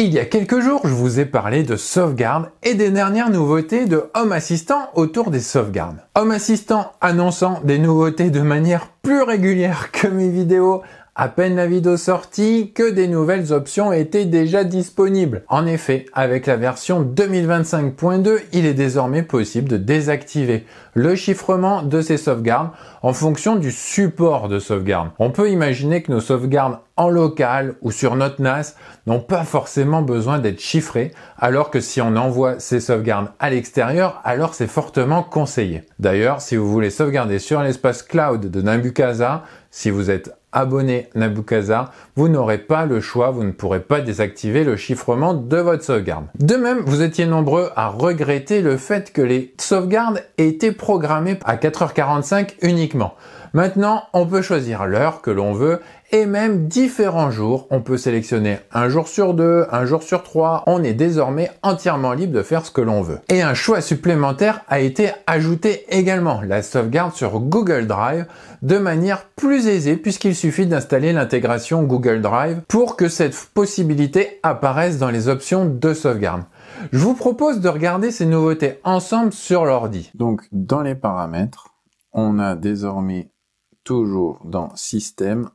Il y a quelques jours, je vous ai parlé de sauvegarde et des dernières nouveautés de Home Assistant autour des sauvegardes. Home Assistant annonçant des nouveautés de manière plus régulière que mes vidéos, à peine la vidéo sortie, que des nouvelles options étaient déjà disponibles. En effet, avec la version 2025.2, il est désormais possible de désactiver le chiffrement de ces sauvegardes en fonction du support de sauvegarde. On peut imaginer que nos sauvegardes en local ou sur notre NAS n'ont pas forcément besoin d'être chiffrées, alors que si on envoie ces sauvegardes à l'extérieur, alors c'est fortement conseillé. D'ailleurs, si vous voulez sauvegarder sur l'espace cloud de Nabucasa, si vous êtes abonné Nabucasa, vous n'aurez pas le choix, vous ne pourrez pas désactiver le chiffrement de votre sauvegarde. De même, vous étiez nombreux à regretter le fait que les sauvegardes aient été programmées à 4h45 uniquement. Maintenant, on peut choisir l'heure que l'on veut et même différents jours. On peut sélectionner un jour sur 2, un jour sur 3. On est désormais entièrement libre de faire ce que l'on veut. Et un choix supplémentaire a été ajouté également, la sauvegarde sur Google Drive, de manière plus aisée puisqu'il suffit d'installer l'intégration Google Drive pour que cette possibilité apparaisse dans les options de sauvegarde. Je vous propose de regarder ces nouveautés ensemble sur l'ordi. Donc dans les paramètres, on a désormais toujours dans Système,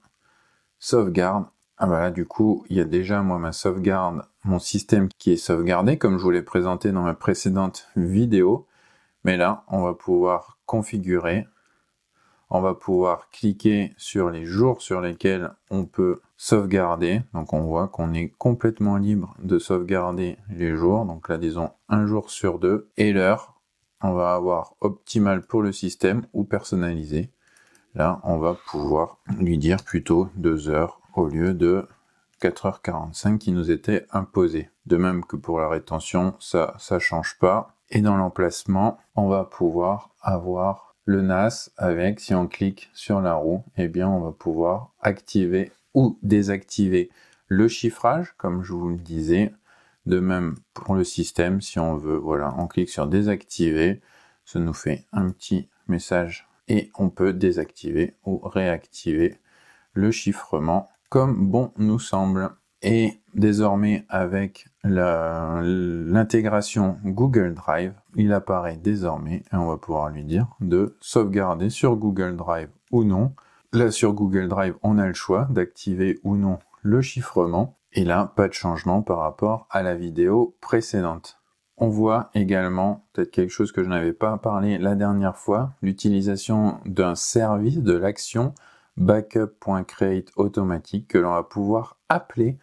Sauvegarde. Ah bah là du coup, il y a déjà moi ma sauvegarde, mon système qui est sauvegardé comme je vous l'ai présenté dans ma précédente vidéo. Mais là, on va pouvoir configurer, on va pouvoir cliquer sur les jours sur lesquels on peut sauvegarder. Donc on voit qu'on est complètement libre de sauvegarder les jours. Donc là, disons un jour sur 2. Et l'heure, on va avoir optimal pour le système ou personnalisé. Là, on va pouvoir lui dire plutôt 2 heures au lieu de 4h45 qui nous était imposé. De même que pour la rétention, ça change pas. Et dans l'emplacement, on va pouvoir avoir le NAS avec, si on clique sur la roue, eh bien, on va pouvoir activer ou désactiver le chiffrage, comme je vous le disais. De même pour le système, si on veut, voilà, on clique sur désactiver, ça nous fait un petit message et on peut désactiver ou réactiver le chiffrement comme bon nous semble. Et désormais avec l'intégration Google Drive, il apparaît désormais et on va pouvoir lui dire de sauvegarder sur Google Drive ou non. Là sur Google Drive, on a le choix d'activer ou non le chiffrement. Et là, pas de changement par rapport à la vidéo précédente. On voit également, peut-être quelque chose que je n'avais pas parlé la dernière fois, l'utilisation d'un service de l'action backup.create automatique que l'on va pouvoir appeler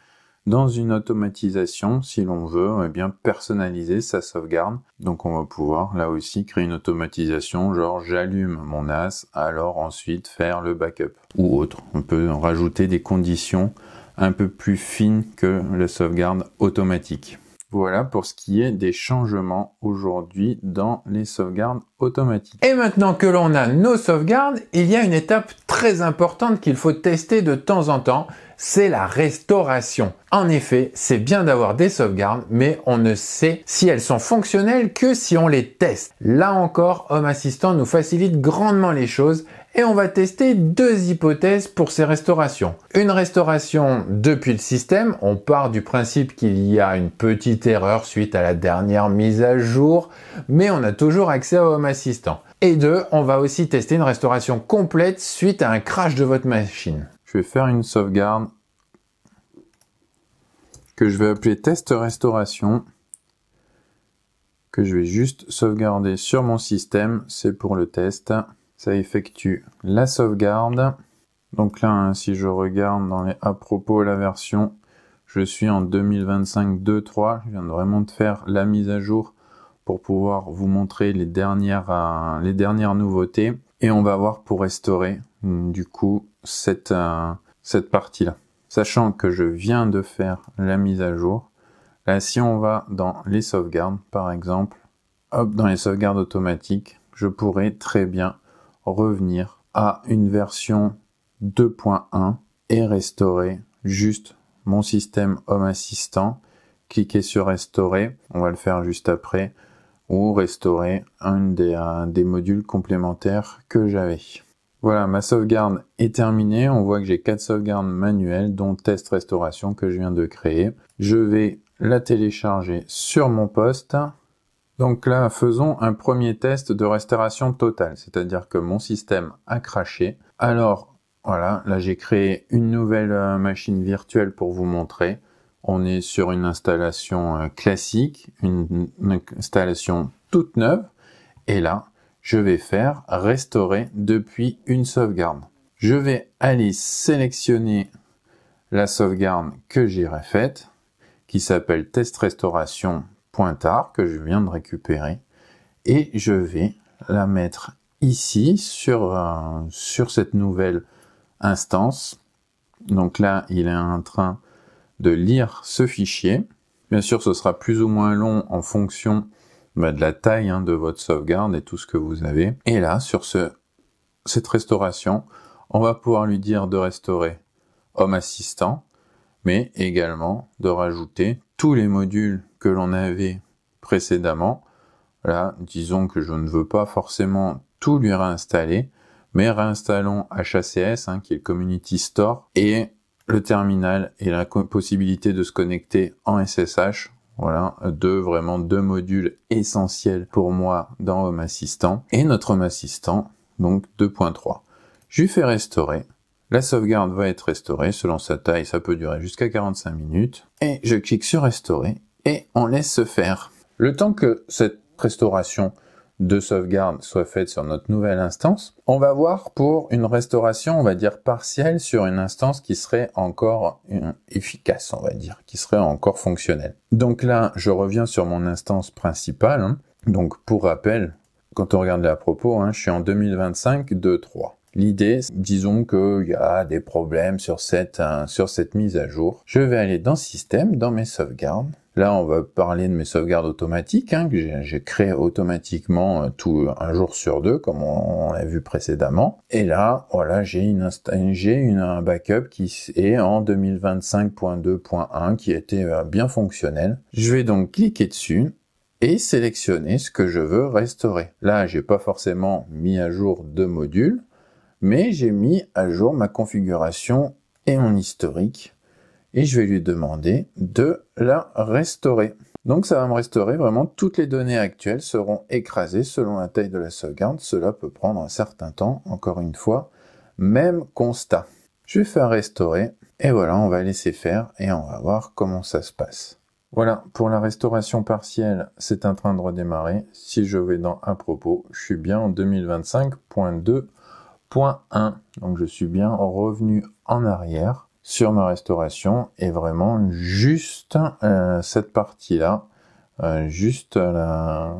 dans une automatisation si l'on veut bien personnaliser sa sauvegarde. Donc on va pouvoir là aussi créer une automatisation genre j'allume mon NAS, alors ensuite faire le backup ou autre. On peut rajouter des conditions un peu plus fines que la sauvegarde automatique. Voilà pour ce qui est des changements aujourd'hui dans les sauvegardes automatiques. Et maintenant que l'on a nos sauvegardes, il y a une étape très importante qu'il faut tester de temps en temps, c'est la restauration. En effet, c'est bien d'avoir des sauvegardes, mais on ne sait si elles sont fonctionnelles que si on les teste. Là encore, Home Assistant nous facilite grandement les choses et on va tester 2 hypothèses pour ces restaurations. Une restauration depuis le système, on part du principe qu'il y a une petite erreur suite à la dernière mise à jour, mais on a toujours accès à Home Assistant. Et 2, on va aussi tester une restauration complète suite à un crash de votre machine. Je vais faire une sauvegarde que je vais appeler test restauration, que je vais juste sauvegarder sur mon système, c'est pour le test. Ça effectue la sauvegarde. Donc là, si je regarde dans les à propos la version, je suis en 2025.2.3. Je viens vraiment de faire la mise à jour pour pouvoir vous montrer les dernières nouveautés. Et on va voir pour restaurer du coup cette partie-là. Sachant que je viens de faire la mise à jour. Là, si on va dans les sauvegardes, par exemple, hop, dans les sauvegardes automatiques, je pourrais très bien revenir à une version 2.1 et restaurer juste mon système Home Assistant. Cliquez sur restaurer, on va le faire juste après, ou restaurer un des modules complémentaires que j'avais. Voilà, ma sauvegarde est terminée. On voit que j'ai 4 sauvegardes manuelles, dont test restauration que je viens de créer. Je vais la télécharger sur mon poste. Donc là, faisons un premier test de restauration totale, c'est-à-dire que mon système a craché. Alors, voilà, là j'ai créé une nouvelle machine virtuelle pour vous montrer. On est sur une installation classique, une installation toute neuve. Et là, je vais faire restaurer depuis une sauvegarde. Je vais aller sélectionner la sauvegarde que j'aurais faite, qui s'appelle test restauration pointard, que je viens de récupérer. Et je vais la mettre ici, sur cette nouvelle instance. Donc là, il est en train de lire ce fichier. Bien sûr, ce sera plus ou moins long en fonction de la taille de votre sauvegarde et tout ce que vous avez. Et là, sur cette restauration, on va pouvoir lui dire de restaurer Home Assistant, mais également de rajouter tous les modules que l'on avait précédemment. Là, disons que je ne veux pas forcément tout lui réinstaller, mais réinstallons HACS, qui est le Community Store, et le terminal et la possibilité de se connecter en SSH. Voilà, vraiment deux modules essentiels pour moi dans Home Assistant. Et notre Home Assistant, donc 2.3. Je lui fais restaurer. La sauvegarde va être restaurée. Selon sa taille, ça peut durer jusqu'à 45 minutes. Et je clique sur restaurer et on laisse se faire. Le temps que cette restauration de sauvegarde soit faite sur notre nouvelle instance, on va voir pour une restauration, on va dire partielle, sur une instance qui serait encore efficace, on va dire, qui serait encore fonctionnelle. Donc là, je reviens sur mon instance principale. Donc pour rappel, quand on regarde à propos, je suis en 2025 2.3. L'idée, disons qu'il y a des problèmes sur cette mise à jour. Je vais aller dans Système, dans mes sauvegardes. Là, on va parler de mes sauvegardes automatiques, que j'ai créé automatiquement un jour sur deux, comme on l'a vu précédemment. Et là, voilà, j'ai un backup qui est en 2025.2.1, qui était bien fonctionnel. Je vais donc cliquer dessus et sélectionner ce que je veux restaurer. Là, j'ai pas forcément mis à jour de modules, mais j'ai mis à jour ma configuration et mon historique. Et je vais lui demander de la restaurer. Donc ça va me restaurer vraiment toutes les données actuelles seront écrasées selon la taille de la sauvegarde. Cela peut prendre un certain temps, encore une fois. Même constat. Je vais faire restaurer et voilà, on va laisser faire et on va voir comment ça se passe. Voilà, pour la restauration partielle, c'est en train de redémarrer. Si je vais dans à propos, je suis bien en 2025.2.1. Donc je suis bien revenu en arrière sur ma restauration et vraiment juste cette partie-là, juste la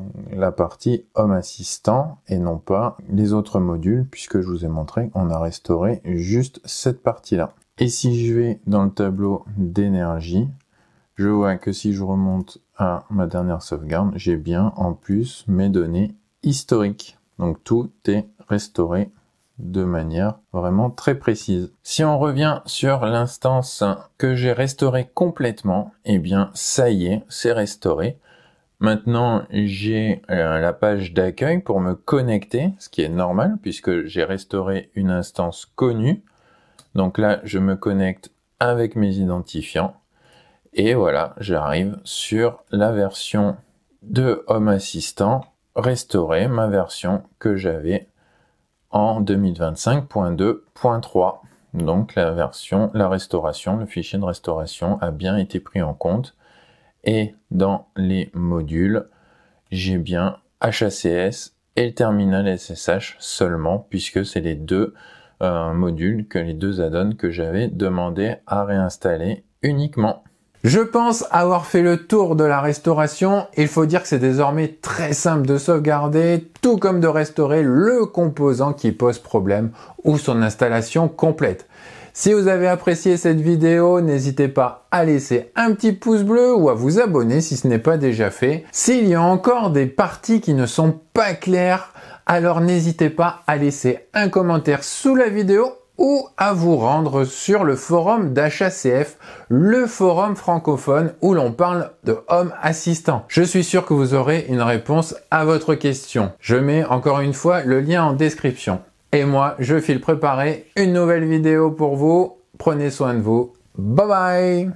partie Home Assistant et non pas les autres modules puisque je vous ai montré qu'on a restauré juste cette partie-là. Et si je vais dans le tableau d'énergie, je vois que si je remonte à ma dernière sauvegarde, j'ai bien en plus mes données historiques. Donc tout est restauré de manière vraiment très précise. Si on revient sur l'instance que j'ai restaurée complètement, eh bien ça y est, c'est restauré. Maintenant j'ai la page d'accueil pour me connecter, ce qui est normal puisque j'ai restauré une instance connue. Donc là je me connecte avec mes identifiants et voilà, j'arrive sur la version de Home Assistant restaurée, ma version que j'avais en 2025.2.3. Donc la restauration, le fichier de restauration a bien été pris en compte. Et dans les modules, j'ai bien HACS et le terminal SSH seulement, puisque c'est les deux modules, les deux add-ons que j'avais demandé à réinstaller uniquement. Je pense avoir fait le tour de la restauration. Il faut dire que c'est désormais très simple de sauvegarder, tout comme de restaurer le composant qui pose problème ou son installation complète. Si vous avez apprécié cette vidéo, n'hésitez pas à laisser un petit pouce bleu ou à vous abonner si ce n'est pas déjà fait. S'il y a encore des parties qui ne sont pas claires, alors n'hésitez pas à laisser un commentaire sous la vidéo ou à vous rendre sur le forum d'HACF, le forum francophone où l'on parle de Home Assistant. Je suis sûr que vous aurez une réponse à votre question. Je mets encore une fois le lien en description. Et moi, je file préparer une nouvelle vidéo pour vous. Prenez soin de vous. Bye bye!